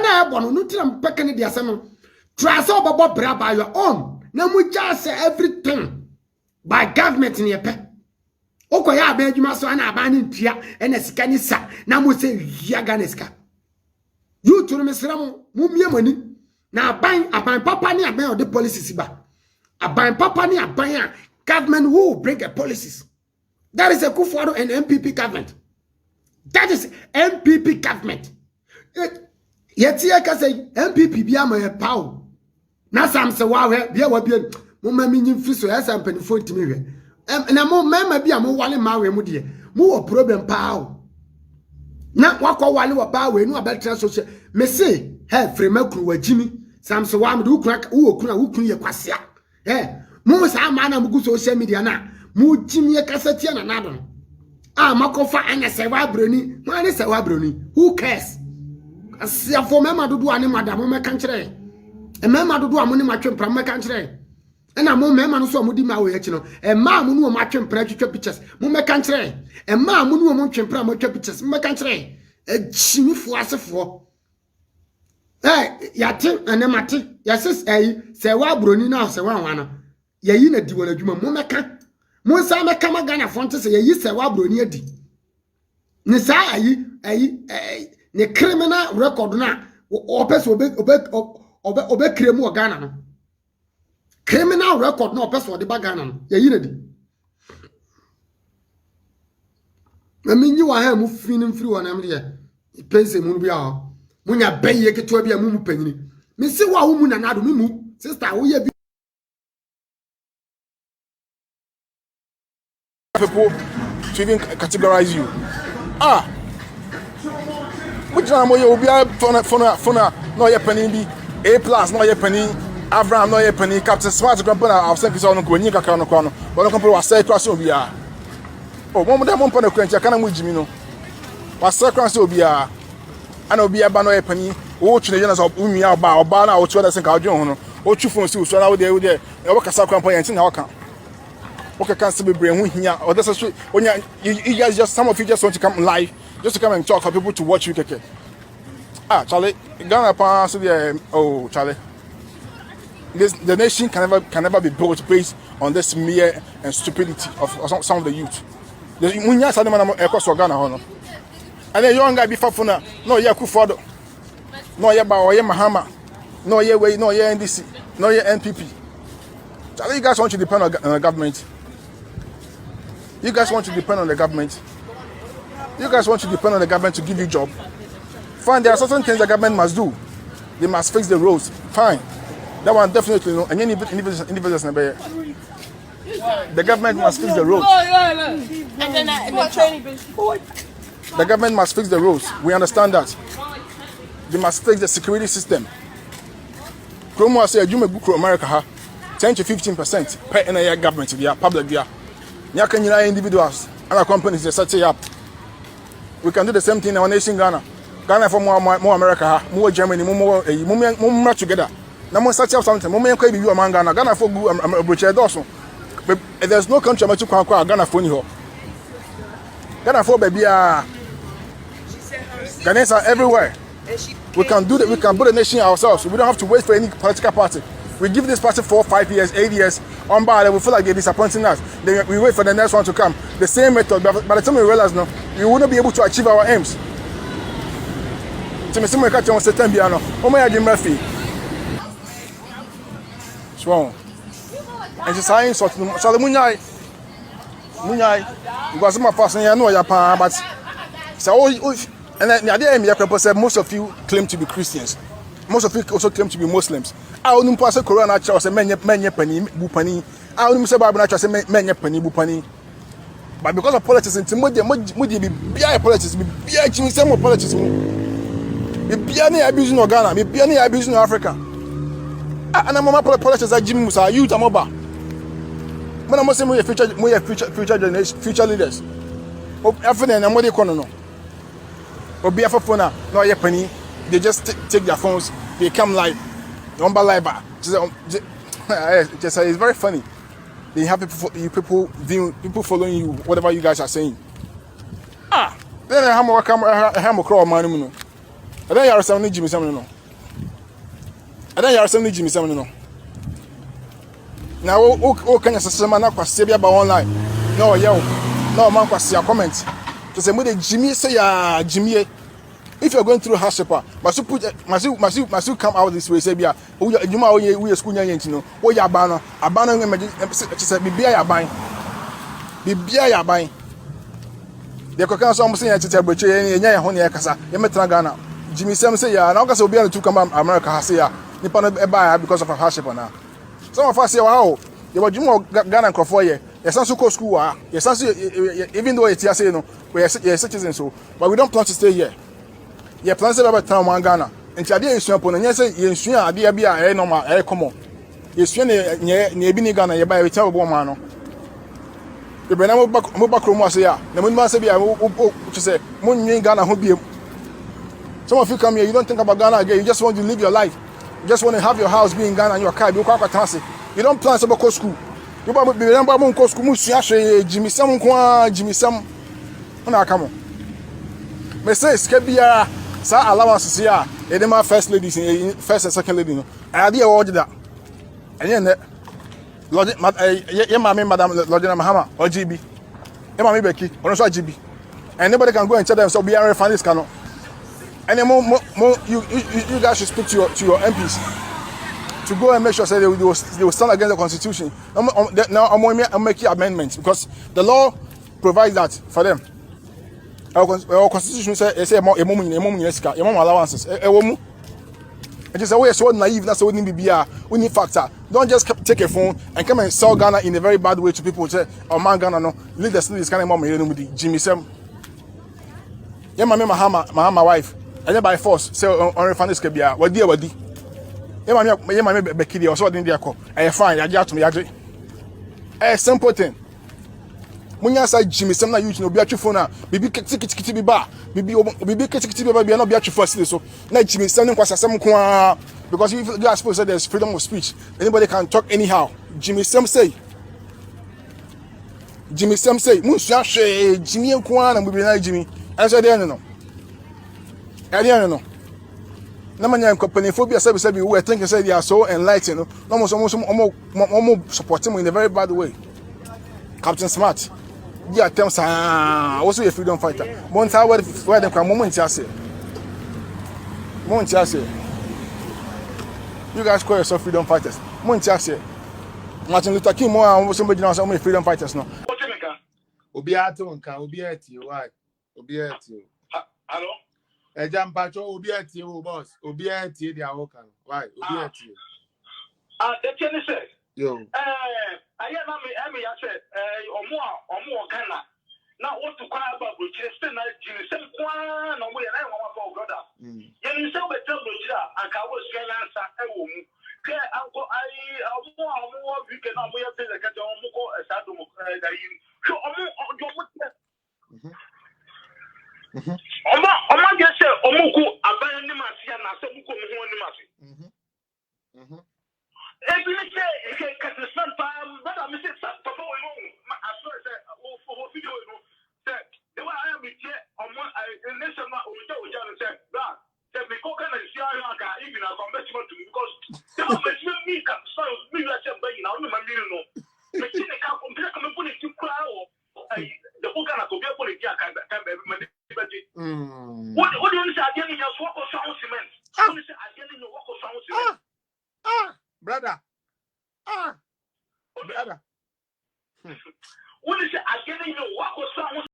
na ebo no tiram peke ne dia se no try so bobo bra by your own na mu just everything by government ne pe okoya aba adwuma so na aba ne ntua ena sika ni sa na mo se hia ganeska you to me sra mo mie mani na aban papa ni aban o the policies ba aban papa ni aban a government who will bring a policies. That is a Kufuor and MPP government. That is MPP government. Yet here can say MPP be a power. Now some say wow be a wabian mumma meaning fiso as I'm penny for to me. And a more member be a more wally mawe mudia. More problem power. Not walk or wally or power no about social. Me say have free milk Jimmy. Some say why do crack who couldn't your quasia. Eh. Most a man am go social media na mu jimie kasati na nadon makofa anya se wa broni man se wa broni who cares asia for mema dodo ane madam me kan kire e mema dodo amone matwempra me kan kire e na mo mema no so amudi ma wo yachi no e ma mo no matwempra twetwa pictures mo me kan kire e ma mo no mo twempra matwa pictures me kan kire e chimifo asefo yate ane mate yases se wa broni na se wa wana yayi na di wala adwuma mo meka mo sa meka magana fonte se yayi se wa broni adi ne sa ayi ne criminal record na opese obe kremu Ghana no criminal record na opese ode ba Ghana no yayi na di aminyi wa ha mu finin free wa na me de pense mu bia ho munya baye keto bia mu panyini me se wa wo mu na nado mu sister wo ye people to even categorize you. Which one more you be fona no ye penny be A+ no ye penny Abraham no ye penny Captain Smart grandpa I'll send people on go nyika ka no kwa no but no was say cross obi a mo dem mo pano kwancha kana mu jimi no was say cross obi a ana obi aba no ye penny wo twene na so umia oba na wo twene sen ka odwen ho no wo twu phone si so na wo de e wo kasa grandpa yen tin na waka. Okay, can't see me bring here. Or that's a when you guys just some of you just want to come live, just to come and talk for people to watch you. Charlie, Ghana pass the Charlie. The nation can never be built based on this mere and stupidity of some of the youth. The Munya Sadman across Ghana, and then young guy before Funa, no Yakufodo, no Yaba or Yamahama, no Yaway, no NDC, no NPP. Charlie, you guys want to depend on the government. You guys want to depend on the government. You guys want to depend on the government to give you a job. Fine, there are certain things the government must do. They must fix the roads. Fine. That one definitely no. And the government must fix the roads. The government must fix the roads. We understand that. They must fix the security system. Chromo say you make America 10 to 15% per NIA government, they are public there. Nyaka individuals and companies they set it up. We can do the same thing in our nation Ghana. Ghana for more America, more Germany, more together. Now more set up something. More can be you among Ghana. Ghana for good also. But there's no country to Ghana for you. Ghana for baby Ghanaians are everywhere. We can do that. We can build a nation ourselves. We don't have to wait for any political party. We give this party 4, 5 years, 8 years on bar, we feel like they're disappointing us. Then we wait for the next one to come. The same method, but by the time we realize no, we wouldn't be able to achieve our aims. So me catch on September no. O my Jim Murphy. So and science sort so the munyai because my person here know ya pa but so and then the idea say most of you claim to be Christians. Most of you also claim to be Muslims. I don't pass a Quran actually say menye pani bupani. I don't say Bible actually say menye pani bupani. But because of politics, it's more be politics, be some more politics. Be piano abusing Ghana, be piano abusing Africa. And I'm politics like Jimmy Musa, youth amoba. When I'm saying future generation, future leaders. Everything I'm what they call no. Or be a phone no ye penny. They just take their phones, they come live, number live. It's very funny. They have people following you, whatever you guys are saying. Then I have more crawl man. And then you are saying Jimmy Samuel. then you are sending Jimmy Sam no. Now o Kenya sesema na kwase bia ba online. No yo. No man kwase comment. To say me the Jimmy say ya Jimmy. If you're going through hardship, must you come out this way? Say, "Bia, you ma we school nyanyi no. Wo ya ba no, aba no me say bibia ya ban. Bibia ya ban. De ko kan so am say ya tete abroche enya ya ho ne ya kasa. Ye metra Ghana. Jimmy Sam say ya, na o kasa obi an to come America ha say ya. Nipa no e ba because of hardship na. Some of us say, "Wow, you were Jimmy Ghana crofo ye. Yes, so go school ah. Yes, even though it's say no, we are citizens so, but we don't plan to stay here." Ye plan say baba town man Ghana. Nti ade yesua po no nye say yesua ade bia normal common. Yesua ne ebi ni Ghana ye ba ye tia bo man no. Be na mo bakro mo ase ya. Na mo ma say bia o say mo nwen Ghana ho biem. Some of you come here, you don't think about Ghana again. You just want to live your life. You just want to have your house be in Ghana and your car be kwakwatanse. You don't plan to go school. You ba be remember mo go school mo sua hwe Jimmy Sam ko Jimmy Sam. Na aka mo. Me say skebia sa allowance here e my first ladies first and second lady no I dey award that enye ne lodge ye ma me madam lodge na mahama ogb ye ma me beki ono so ogb anybody can go and tell them so be refund this cannot and you guys should speak to your MPs to go and make sure say they will stand against the constitution now I'm making amendments because the law provides that for them. Our constitution says a mom allowances. It is a way so naive, that's what we need to we need factor. Don't just take a phone and come and sell Ghana in a very bad way to people. Say, oh man, Ghana no, leave the studies kind of mom with Jimmy Sam. Yeah, my wife, and then by force, say on refund this kebia. What dear, what di? Yeah, my Becky, or so in the call. I fine, I got to me. A simple thing. Munya say Jimmy Sam na youth no be atwefo na bibi kiti bi ba bibi kiti bi ba be na be atwefo asile so na Jimmy Sam ne kwasasem ko a because you guys suppose say there's freedom of speech, anybody can talk anyhow. Jimmy Sam say mun sua hwe Jimmy ko a na bibi na Jimmy and so there no na manya company phobia say we were thinking say they are so enlightened no almost support him in a very bad way. Captain Smart yeah, tell us also a freedom fighter. Monta where them come moment say. You guys call yourself freedom fighters. Monta say. Martin Luther King more and somebody now say freedom fighters no. Obiato nka obiati why? Obiati. Hello? Ejampacho obiati o boss. Obiati dia wokan. Why? Obiati. The thing is yo. I am ya said omo Ghana. Now what to cry about which is still not Jimmy Sam no way and I want for brother. You say we tell Bujira and ka wo swan answer e wo mu. Ke anko omo we can omo ya pay the cat omo ko esado mo da yin. So omo just say omo ku aban ni masi na se mu ko mu ho ni masi. Every day, because but I'm saying, Papa, we know, I swear, for video, said, the way I am here, on one, nation, said, that we cook and see how even a convention to me because they will mention me, so me, I said, but you know, my no. The thing I can't compare, I'm going to cry the book and I could be able to get what do you say? I didn't just walk on sound cement. I didn't walk on sound cement. Brother. What is it? I didn't know what was wrong with